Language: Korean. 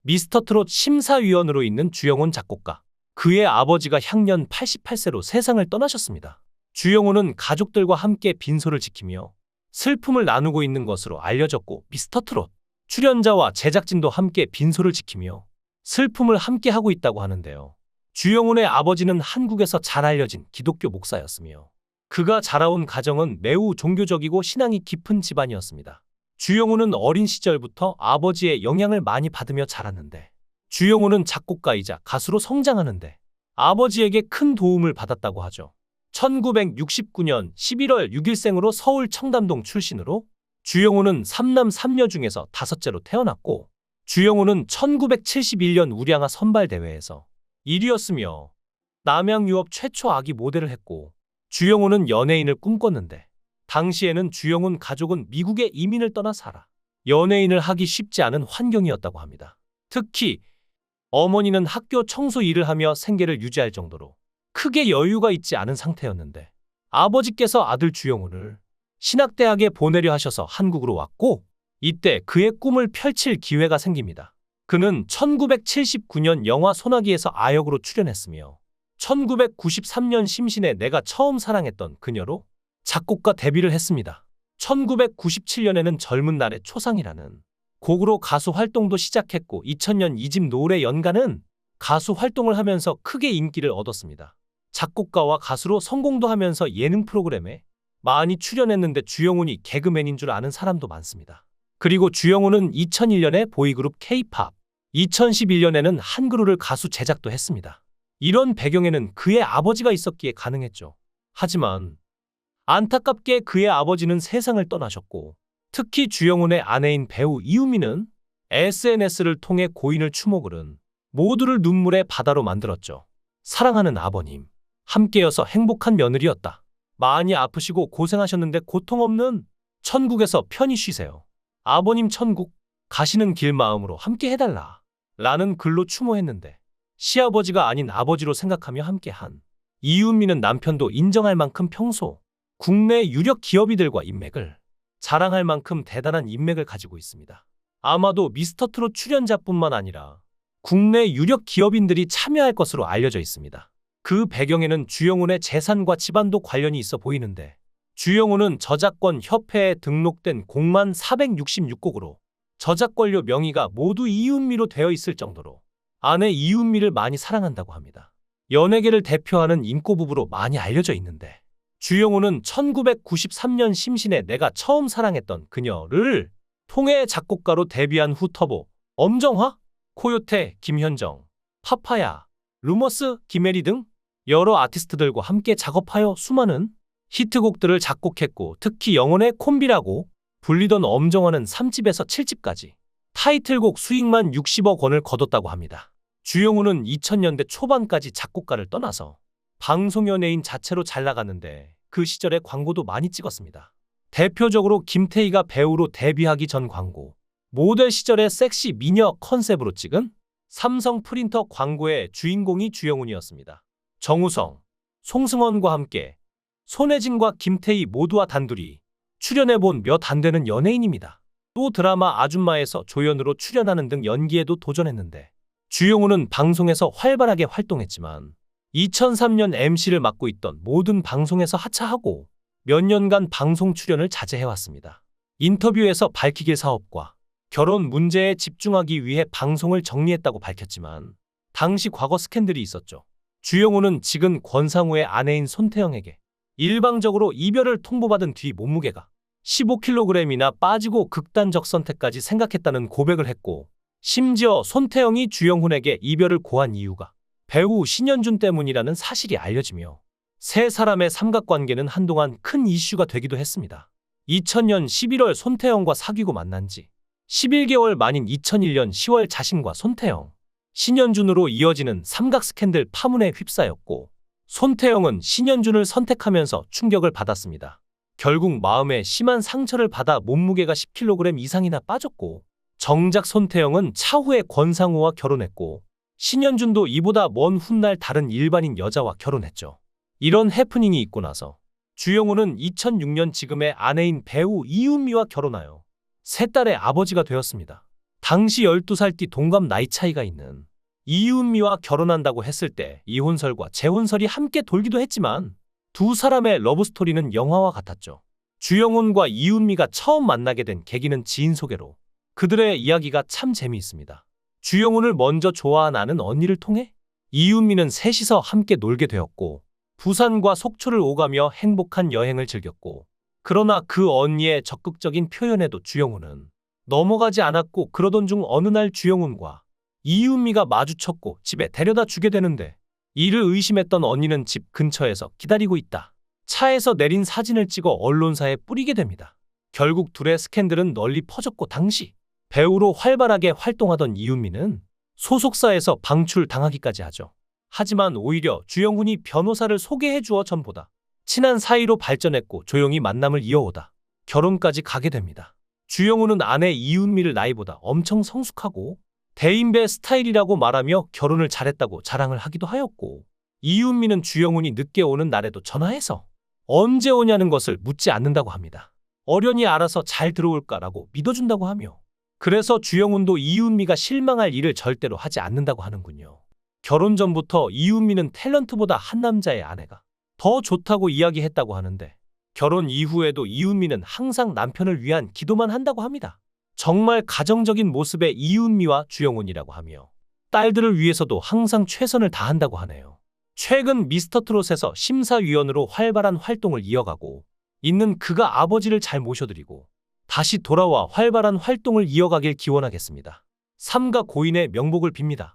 미스터트롯 심사위원으로 있는 주영훈 작곡가. 그의 아버지가 향년 88세로 세상을 떠나셨습니다. 주영훈은 가족들과 함께 빈소를 지키며 슬픔을 나누고 있는 것으로 알려졌고, 미스터트롯 출연자와 제작진도 함께 빈소를 지키며 슬픔을 함께 하고 있다고 하는데요. 주영훈의 아버지는 한국에서 잘 알려진 기독교 목사였으며 그가 자라온 가정은 매우 종교적이고 신앙이 깊은 집안이었습니다. 주영훈은 어린 시절부터 아버지의 영향을 많이 받으며 자랐는데, 주영훈은 작곡가이자 가수로 성장하는데 아버지에게 큰 도움을 받았다고 하죠. 1969년 11월 6일생으로 서울 청담동 출신으로 주영훈은 3남 3녀 중에서 다섯째로 태어났고, 주영훈은 1971년 우량아 선발대회에서 1위였으며 남양 유업 최초 아기 모델을 했고, 주영훈은 연예인을 꿈꿨는데 당시에는 주영훈 가족은 미국에 이민을 떠나 살아 연예인을 하기 쉽지 않은 환경이었다고 합니다. 특히 어머니는 학교 청소 일을 하며 생계를 유지할 정도로 크게 여유가 있지 않은 상태였는데, 아버지께서 아들 주영훈을 신학대학에 보내려 하셔서 한국으로 왔고, 이때 그의 꿈을 펼칠 기회가 생깁니다. 그는 1979년 영화 소나기에서 아역으로 출연했으며 1993년 심신의 내가 처음 사랑했던 그녀로 작곡가 데뷔를 했습니다. 1997년에는 젊은 날의 초상이라는 곡으로 가수 활동도 시작했고, 2000년 이 집 노래 연가는 가수 활동을 하면서 크게 인기를 얻었습니다. 작곡가와 가수로 성공도 하면서 예능 프로그램에 많이 출연했는데 주영훈이 개그맨인 줄 아는 사람도 많습니다. 그리고 주영훈은 2001년에 보이그룹 K-팝, 2011년에는 한그루를 가수 제작도 했습니다. 이런 배경에는 그의 아버지가 있었기에 가능했죠. 하지만 안타깝게 그의 아버지는 세상을 떠나셨고, 특히 주영훈의 아내인 배우 이유미는 SNS를 통해 고인을 추모글은 모두를 눈물의 바다로 만들었죠. 사랑하는 아버님, 함께여서 행복한 며느리였다. 많이 아프시고 고생하셨는데 고통 없는 천국에서 편히 쉬세요. 아버님 천국 가시는 길 마음으로 함께 해달라 라는 글로 추모했는데, 시아버지가 아닌 아버지로 생각하며 함께한 이윤미는 남편도 인정할 만큼 평소 국내 유력 기업인들과 인맥을 자랑할 만큼 대단한 인맥을 가지고 있습니다. 아마도 미스터트롯 출연자뿐만 아니라 국내 유력 기업인들이 참여할 것으로 알려져 있습니다. 그 배경에는 주영훈의 재산과 집안도 관련이 있어 보이는데, 주영훈은 저작권 협회에 등록된 곡만 466곡으로 저작권료 명의가 모두 이윤미로 되어 있을 정도로 아내 이윤미를 많이 사랑한다고 합니다. 연예계를 대표하는 인꼬부부로 많이 알려져 있는데, 주영훈은 1993년 심신의 내가 처음 사랑했던 그녀를 통해 작곡가로 데뷔한 후 터보, 엄정화, 코요테, 김현정, 파파야, 루머스, 김혜리 등 여러 아티스트들과 함께 작업하여 수많은 히트곡들을 작곡했고, 특히 영혼의 콤비라고 불리던 엄정화는 3집에서 7집까지 타이틀곡 수익만 60억 원을 거뒀다고 합니다. 주영훈은 2000년대 초반까지 작곡가를 떠나서 방송 연예인 자체로 잘 나갔는데, 그 시절에 광고도 많이 찍었습니다. 대표적으로 김태희가 배우로 데뷔하기 전 광고, 모델 시절의 섹시 미녀 컨셉으로 찍은 삼성 프린터 광고의 주인공이 주영훈이었습니다. 정우성, 송승헌과 함께 손혜진과 김태희 모두와 단둘이 출연해본 몇 안 되는 연예인입니다. 또 드라마 아줌마에서 조연으로 출연하는 등 연기에도 도전했는데, 주영훈은 방송에서 활발하게 활동했지만 2003년 MC를 맡고 있던 모든 방송에서 하차하고 몇 년간 방송 출연을 자제해왔습니다. 인터뷰에서 밝히길 사업과 결혼 문제에 집중하기 위해 방송을 정리했다고 밝혔지만, 당시 과거 스캔들이 있었죠. 주영훈은 지금 권상우의 아내인 손태영에게 일방적으로 이별을 통보받은 뒤 몸무게가 15kg이나 빠지고 극단적 선택까지 생각했다는 고백을 했고, 심지어 손태영이 주영훈에게 이별을 고한 이유가 배우 신현준 때문이라는 사실이 알려지며, 세 사람의 삼각관계는 한동안 큰 이슈가 되기도 했습니다. 2000년 11월 손태영과 사귀고 만난 지 11개월 만인 2001년 10월 자신과 손태영, 신현준으로 이어지는 삼각 스캔들 파문에 휩싸였고, 손태영은 신현준을 선택하면서 충격을 받았습니다. 결국 마음에 심한 상처를 받아 몸무게가 10kg 이상이나 빠졌고, 정작 손태영은 차후에 권상우와 결혼했고, 신현준도 이보다 먼 훗날 다른 일반인 여자와 결혼했죠. 이런 해프닝이 있고 나서 주영훈은 2006년 지금의 아내인 배우 이윤미와 결혼하여 세 딸의 아버지가 되었습니다. 당시 12살 띠 동갑 나이 차이가 있는 이은미와 결혼한다고 했을 때 이혼설과 재혼설이 함께 돌기도 했지만 두 사람의 러브스토리는 영화와 같았죠. 주영훈과 이은미가 처음 만나게 된 계기는 지인 소개로 그들의 이야기가 참 재미있습니다. 주영훈을 먼저 좋아한 아는 언니를 통해 이은미는 셋이서 함께 놀게 되었고 부산과 속초를 오가며 행복한 여행을 즐겼고 그러나 그 언니의 적극적인 표현에도 주영훈은 넘어가지 않았고 그러던 중 어느 날 주영훈과 이은미가 마주쳤고 집에 데려다 주게 되는데 이를 의심했던 언니는 집 근처에서 기다리고 있다. 차에서 내린 사진을 찍어 언론사에 뿌리게 됩니다. 결국 둘의 스캔들은 널리 퍼졌고 당시 배우로 활발하게 활동하던 이은미는 소속사에서 방출당하기까지 하죠. 하지만 오히려 주영훈이 변호사를 소개해 주어 전보다 친한 사이로 발전했고 조용히 만남을 이어오다 결혼까지 가게 됩니다. 주영훈은 아내 이은미를 나이보다 엄청 성숙하고 대인배 스타일이라고 말하며 결혼을 잘했다고 자랑을 하기도 하였고 이은미는 주영훈이 늦게 오는 날에도 전화해서 언제 오냐는 것을 묻지 않는다고 합니다. 어련히 알아서 잘 들어올까라고 믿어준다고 하며 그래서 주영훈도 이은미가 실망할 일을 절대로 하지 않는다고 하는군요. 결혼 전부터 이은미는 탤런트보다 한 남자의 아내가 더 좋다고 이야기했다고 하는데 결혼 이후에도 이은미는 항상 남편을 위한 기도만 한다고 합니다. 정말 가정적인 모습의 이은미와 주영훈이라고 하며 딸들을 위해서도 항상 최선을 다한다고 하네요. 최근 미스터트롯에서 심사위원으로 활발한 활동을 이어가고 있는 그가 아버지를 잘 모셔드리고 다시 돌아와 활발한 활동을 이어가길 기원하겠습니다. 삼가 고인의 명복을 빕니다.